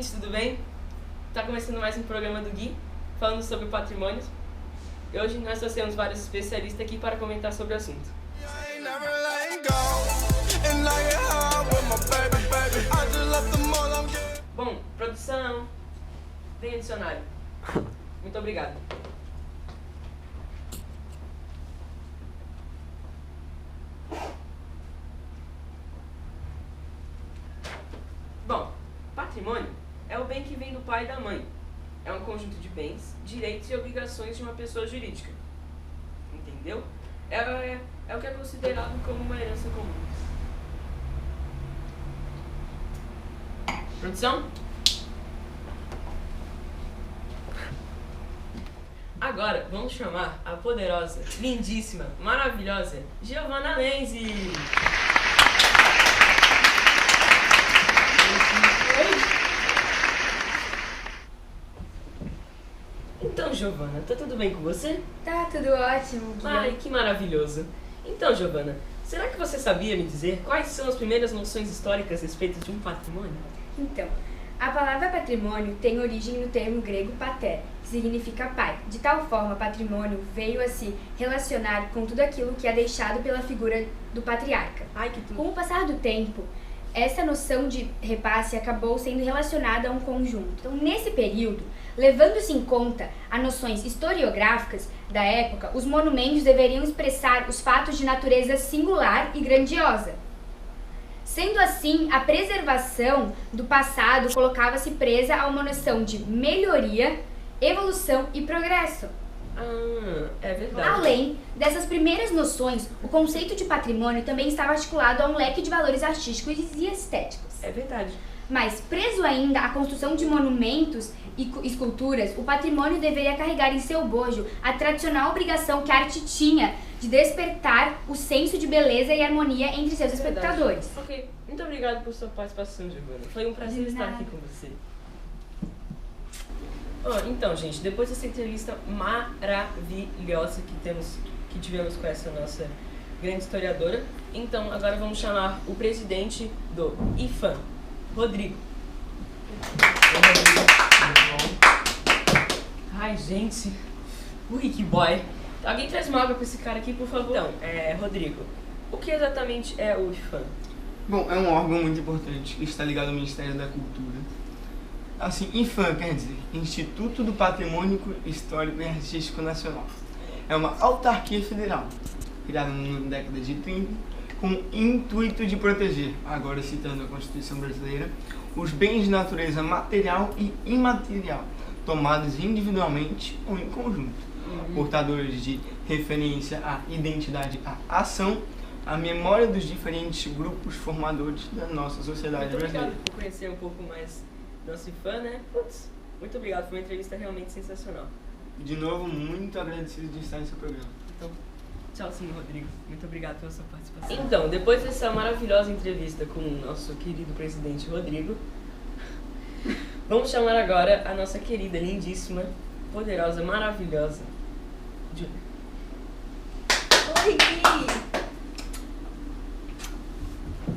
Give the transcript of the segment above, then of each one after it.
gente, tudo bem? Tá começando mais um programa do Gui, falando sobre patrimônio. E hoje nós trouxemos vários especialistas aqui para comentar sobre o assunto. Bom, produção, tem dicionário. Muito obrigado. Bom, patrimônio é o bem que vem do pai e da mãe. É um conjunto de bens, direitos e obrigações de uma pessoa jurídica. Entendeu? É o que é considerado como uma herança comum. Produção? Agora, vamos chamar a poderosa, lindíssima, maravilhosa Giovana Lenzi. Então, Giovana, tá tudo bem com você? Tá tudo ótimo, Guilherme. Ai, que maravilhoso. Então, Giovana, será que você sabia me dizer quais são as primeiras noções históricas a respeito de um patrimônio? Então, a palavra patrimônio tem origem no termo grego pater, que significa pai. De tal forma, patrimônio veio a se relacionar com tudo aquilo que é deixado pela figura do patriarca. Ai, que tudo. Com o passar do tempo, essa noção de repasse acabou sendo relacionada a um conjunto. Então, nesse período, levando-se em conta as noções historiográficas da época, os monumentos deveriam expressar os fatos de natureza singular e grandiosa. Sendo assim, a preservação do passado colocava-se presa a uma noção de melhoria, evolução e progresso. Ah, é verdade. Além dessas primeiras noções, o conceito de patrimônio também estava articulado a um leque de valores artísticos e estéticos. É verdade. Mas, preso ainda à construção de monumentos e esculturas, o patrimônio deveria carregar em seu bojo a tradicional obrigação que a arte tinha de despertar o senso de beleza e harmonia entre seus espectadores. Ok, muito obrigado por sua participação, Giovana. Foi um prazer estar aqui com você. Então, gente, depois dessa entrevista maravilhosa que tivemos com essa nossa grande historiadora, então agora vamos chamar o presidente do IFAM, Rodrigo. Ai, gente. Ui, que boy. Alguém traz uma água pra esse cara aqui, por favor. Então, Rodrigo, o que exatamente é o IFAM? Bom, é um órgão muito importante que está ligado ao Ministério da Cultura. Assim, IFAM quer dizer Instituto do Patrimônio Histórico e Artístico Nacional. É uma autarquia federal, criada na década de 30, com o intuito de proteger, agora citando a Constituição Brasileira, os bens de natureza material e imaterial, tomados individualmente ou em conjunto, portadores de referência à identidade, à ação, à memória dos diferentes grupos formadores da nossa sociedade brasileira. Muito obrigado por conhecer um pouco mais do nosso IFAM, né? Putz, muito obrigado, foi uma entrevista realmente sensacional. De novo, muito agradecido de estar nesse programa. Então, tchauzinho, Rodrigo. Muito obrigado pela sua participação. Então, depois dessa maravilhosa entrevista com o nosso querido presidente Rodrigo, vamos chamar agora a nossa querida, lindíssima, poderosa, maravilhosa Júlia. Oi, Gui!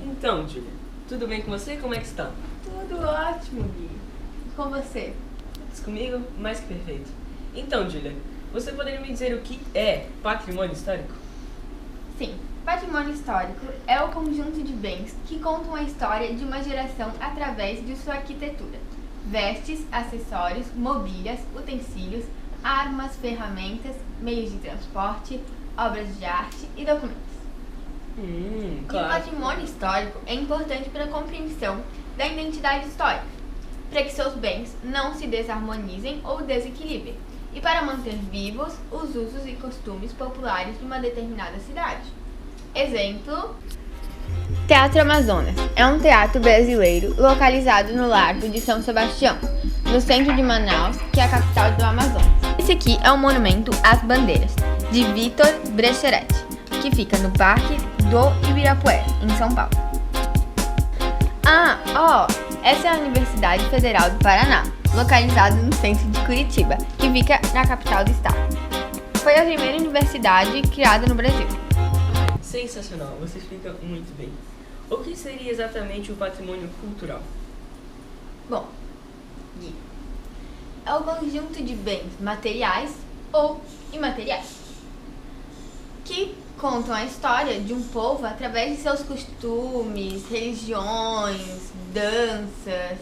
Então, Júlia, tudo bem com você? Como é que está? Tudo ótimo, Gui. E com você? Tudo comigo? Mais que perfeito. Então, Júlia, você poderia me dizer o que é patrimônio histórico? Sim, patrimônio histórico é o conjunto de bens que contam a história de uma geração através de sua arquitetura. Vestes, acessórios, mobílias, utensílios, armas, ferramentas, meios de transporte, obras de arte e documentos. Claro. E o patrimônio histórico é importante para a compreensão da identidade histórica, para que seus bens não se desarmonizem ou desequilibrem, e para manter vivos os usos e costumes populares de uma determinada cidade. Exemplo: Teatro Amazonas é um teatro brasileiro localizado no Largo de São Sebastião, no centro de Manaus, que é a capital do Amazonas. Esse aqui é o monumento às bandeiras, de Vitor Brecheret, que fica no Parque do Ibirapuera, em São Paulo. Essa é a Universidade Federal do Paraná, localizada no centro de Curitiba, que fica na capital do estado. Foi a primeira universidade criada no Brasil. Sensacional, você explica muito bem. O que seria exatamente o patrimônio cultural? Bom, Gui? É o conjunto de bens materiais ou imateriais que contam a história de um povo através de seus costumes, religiões, danças,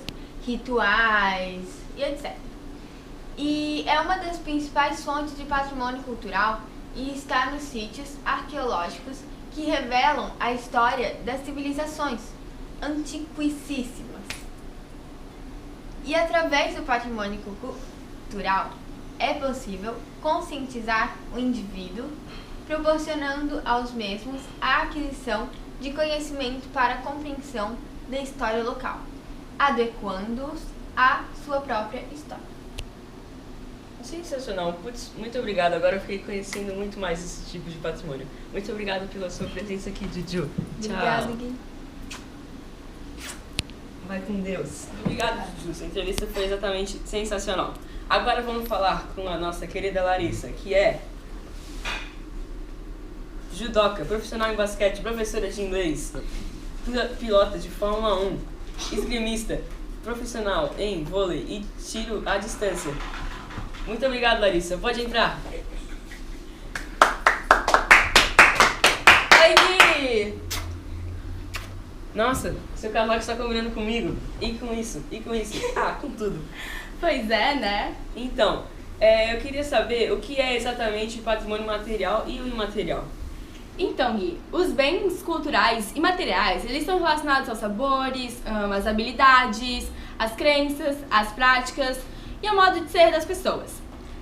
rituais e etc. E é uma das principais fontes de patrimônio cultural e está nos sítios arqueológicos que revelam a história das civilizações antiquíssimas. E através do patrimônio cultural é possível conscientizar o indivíduo, proporcionando aos mesmos a aquisição de conhecimento para a compreensão da história local, adequando-os à sua própria história. Sensacional. Putz, muito obrigado. Agora eu fiquei conhecendo muito mais esse tipo de patrimônio. Muito obrigado pela sua presença aqui, Juju. Obrigada, Gui. Vai com Deus. Obrigado, Juju. Essa entrevista foi exatamente sensacional. Agora vamos falar com a nossa querida Larissa, que é judoca, profissional em basquete, professora de inglês, pilota de Fórmula 1, esgrimista, profissional em vôlei e tiro à distância. Muito obrigado, Larissa. Pode entrar. Oi, Gui! Nossa, seu casaco está combinando comigo. E com isso, e com isso. Ah, com tudo. Pois é, né? Então, eu queria saber o que é exatamente patrimônio material e o imaterial. Então, Gui, os bens culturais e materiais, eles estão relacionados aos sabores, às habilidades, às crenças, às práticas e ao modo de ser das pessoas.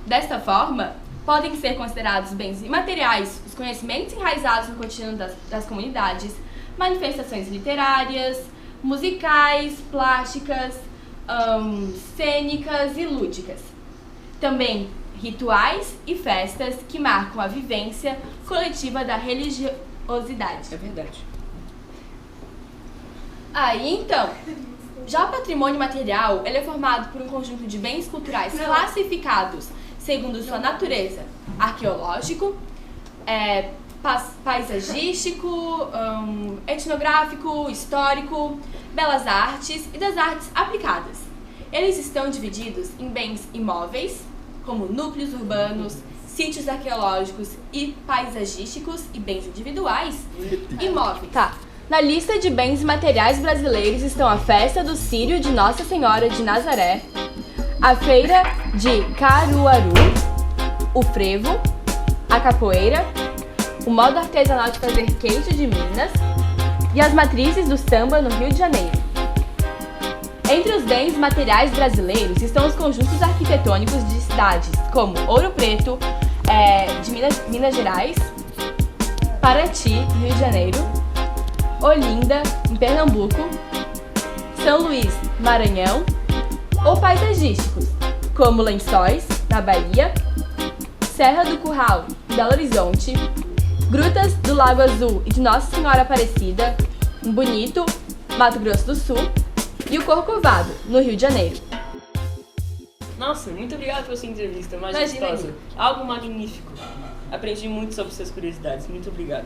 Desta forma, podem ser considerados bens imateriais os conhecimentos enraizados no cotidiano das comunidades, manifestações literárias, musicais, plásticas, cênicas e lúdicas. Também rituais e festas que marcam a vivência coletiva da religiosidade. É verdade. Aí, então, já o patrimônio material, ele é formado por um conjunto de bens culturais classificados segundo sua natureza arqueológico, paisagístico, etnográfico, histórico, belas artes e das artes aplicadas. Eles estão divididos em bens imóveis, como núcleos urbanos, sítios arqueológicos e paisagísticos, e bens individuais, imóveis. Tá. Na lista de bens materiais brasileiros estão a festa do Círio de Nossa Senhora de Nazaré, a feira de Caruaru, o frevo, a capoeira, o modo artesanal de fazer queijo de Minas e as matrizes do samba no Rio de Janeiro. Entre os bens materiais brasileiros estão os conjuntos arquitetônicos de cidades como Ouro Preto, de Minas Gerais, Paraty, Rio de Janeiro, Olinda, em Pernambuco, São Luís, Maranhão, ou paisagísticos, como Lençóis, na Bahia, Serra do Curral, em Belo Horizonte, Grutas do Lago Azul e de Nossa Senhora Aparecida, em Bonito, Mato Grosso do Sul, e o Corcovado, no Rio de Janeiro. Nossa, muito obrigado pela sua entrevista, majestosa. Algo magnífico. Aprendi muito sobre suas curiosidades. Muito obrigado.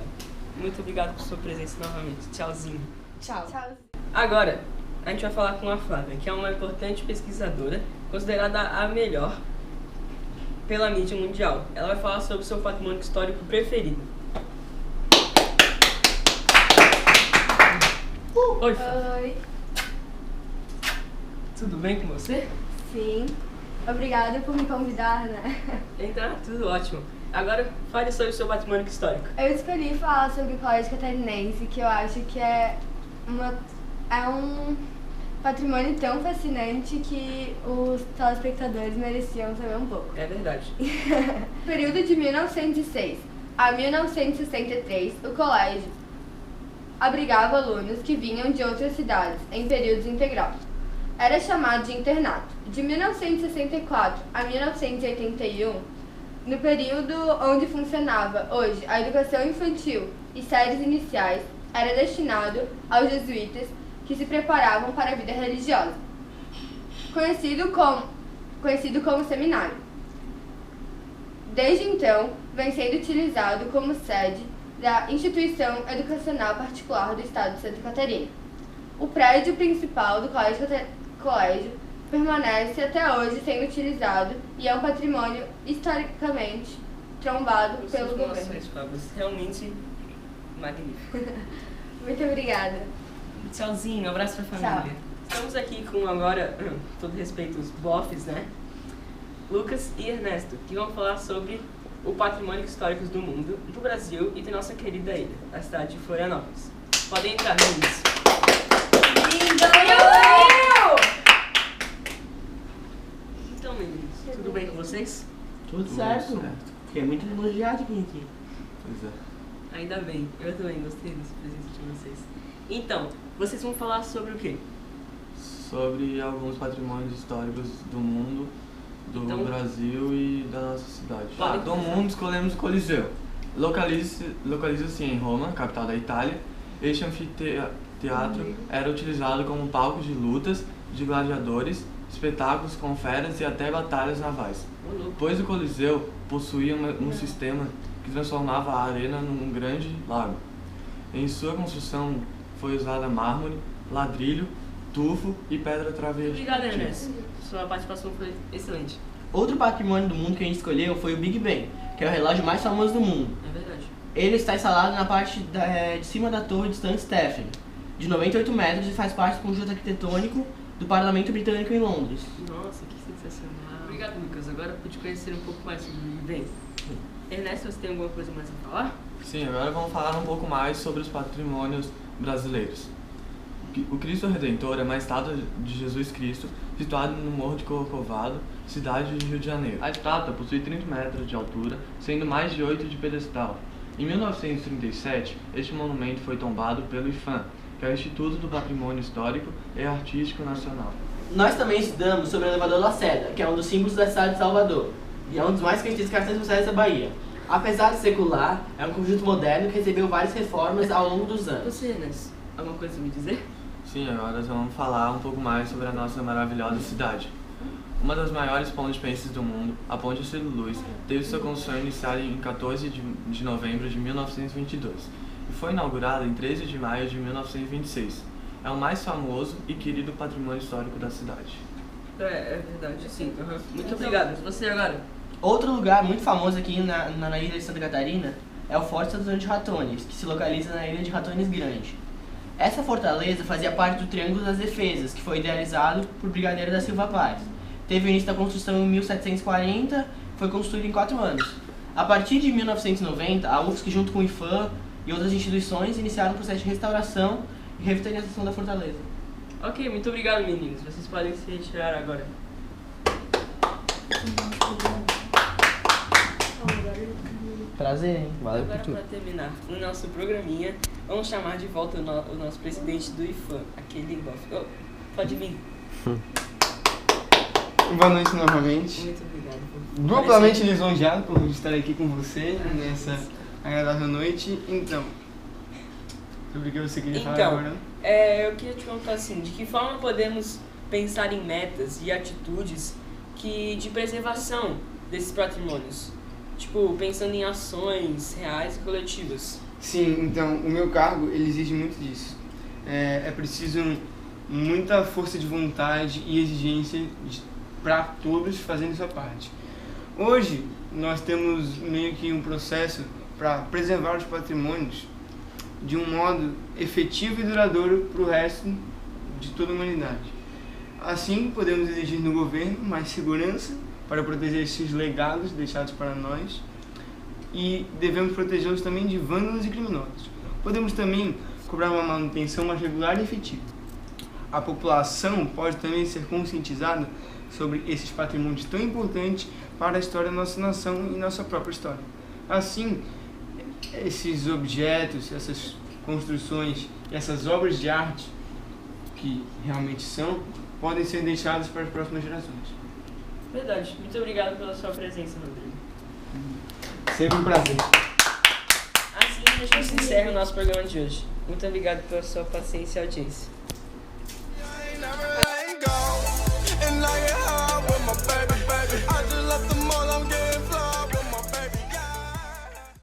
Muito obrigado por sua presença novamente. Tchauzinho. Tchau. Agora, a gente vai falar com a Flávia, que é uma importante pesquisadora, considerada a melhor pela mídia mundial. Ela vai falar sobre o seu patrimônio histórico preferido. Oi, Flávia. Oi, Tudo bem com você? sim. Obrigada por me convidar, né? Então, tudo ótimo. Agora, fale sobre o seu patrimônio histórico. Eu escolhi falar sobre o Colégio Catarinense, que eu acho que é um patrimônio tão fascinante que os telespectadores mereciam saber um pouco. É verdade. No período de 1906 a 1963, o colégio abrigava alunos que vinham de outras cidades em períodos integral. Era chamado de internato. De 1964 a 1981, no período onde funcionava hoje a educação infantil e séries iniciais, era destinado aos jesuítas que se preparavam para a vida religiosa, conhecido como seminário. Desde então, vem sendo utilizado como sede da instituição educacional particular do estado de Santa Catarina. O prédio principal do colégio permanece até hoje sendo utilizado e é um patrimônio historicamente trombado pelo governo. Fábio, realmente magnífico. Muito obrigada. Tchauzinho, um abraço pra família. Tchau. Estamos aqui com agora, com todo respeito, os bofs, né? Lucas e Ernesto, que vão falar sobre o patrimônio histórico do mundo, do Brasil e da nossa querida ilha, a cidade de Florianópolis. Podem entrar, meninos. Então, meninos, tudo bem com vocês? Tudo certo. Fiquei muito elogiado aqui. Pois é. Ainda bem, eu também gostei dessa presença de vocês. Então, vocês vão falar sobre o quê? Sobre alguns patrimônios históricos do mundo, do Então, Brasil e da nossa cidade. pode Do começar. mundo escolhemos o Coliseu. Localiza-se em Roma, capital da Itália. Este anfiteatro era utilizado como palco de lutas de gladiadores, espetáculos com feras e até batalhas navais. Ô, louco. Pois o Coliseu possuía um sistema que transformava a arena num grande lago. Em sua construção foi usada mármore, ladrilho, tufo e pedra travertida. Obrigado, Ernesto. Sua participação foi excelente. Outro patrimônio do mundo que a gente escolheu foi o Big Ben, que é o relógio mais famoso do mundo. É verdade. Ele está instalado na parte de cima da torre de St. Stephen, de 98 metros e faz parte do conjunto arquitetônico do Parlamento Britânico em Londres. Nossa, que sensacional. Obrigado, Lucas. Agora pude conhecer um pouco mais sobre o Big Ben. Ernesto, você tem alguma coisa mais a falar? Sim, agora vamos falar um pouco mais sobre os patrimônios brasileiros. O Cristo Redentor é uma estátua de Jesus Cristo situada no Morro de Corcovado, cidade de Rio de Janeiro. A estátua possui 30 metros de altura, sendo mais de 8 de pedestal. Em 1937, este monumento foi tombado pelo IPHAN, que é o Instituto do Patrimônio Histórico e Artístico Nacional. Nós também estudamos sobre o elevador Lacerda, que é um dos símbolos da cidade de Salvador, e é um dos mais conhecidos cartões postais da Bahia. Apesar de secular, é um conjunto moderno que recebeu várias reformas ao longo dos anos. Você, Ernesto, alguma coisa a me dizer? Sim, agora vamos falar um pouco mais sobre a nossa maravilhosa cidade. Uma das maiores pontes pensas do mundo, a Ponte Ercílio Luz, teve sua construção iniciada em 14 de novembro de 1922 e foi inaugurada em 13 de maio de 1926. É o mais famoso e querido patrimônio histórico da cidade. É verdade, sim. Uhum. Muito obrigado. Você agora? Outro lugar muito famoso aqui na ilha de Santa Catarina é o Forte Santo Antônio de Ratones, que se localiza na ilha de Ratones Grande. Essa fortaleza fazia parte do Triângulo das Defesas, que foi idealizado por Brigadeiro da Silva Paz. Teve o início da construção em 1740 e foi construído em 4 anos. A partir de 1990, a UFSC, junto com o IPHAN e outras instituições, iniciaram o processo de restauração e revitalização da fortaleza. Ok, muito obrigado, meninos. Vocês podem se retirar agora. Prazer, hein? Valeu por Agora, tudo. para terminar o nosso programinha, vamos chamar de volta o nosso presidente do IPHAN, aquele bofe. Oh, pode vir. Boa noite novamente. Muito obrigado. Duplamente lisonjeado por estar aqui com você nessa agradável noite. Então, sobre o que você queria falar agora? Eu queria te contar assim, de que forma podemos pensar em metas e atitudes de preservação desses patrimônios? Tipo, pensando em ações reais e coletivas. Sim, então, o meu cargo, ele exige muito disso. É preciso muita força de vontade e exigência para todos fazendo sua parte. Hoje, nós temos meio que um processo para preservar os patrimônios de um modo efetivo e duradouro para o resto de toda a humanidade. Assim, podemos exigir no governo mais segurança para proteger esses legados deixados para nós e devemos protegê-los também de vândalos e criminosos. Podemos também cobrar uma manutenção mais regular e efetiva. A população pode também ser conscientizada sobre esses patrimônios tão importantes para a história da nossa nação e nossa própria história. Assim, esses objetos, essas construções, essas obras de arte que realmente são, podem ser deixadas para as próximas gerações. Verdade. Muito obrigado pela sua presença, Rodrigo. Sempre um prazer. Assim, a gente encerra o nosso programa de hoje. Muito obrigado pela sua paciência e audiência.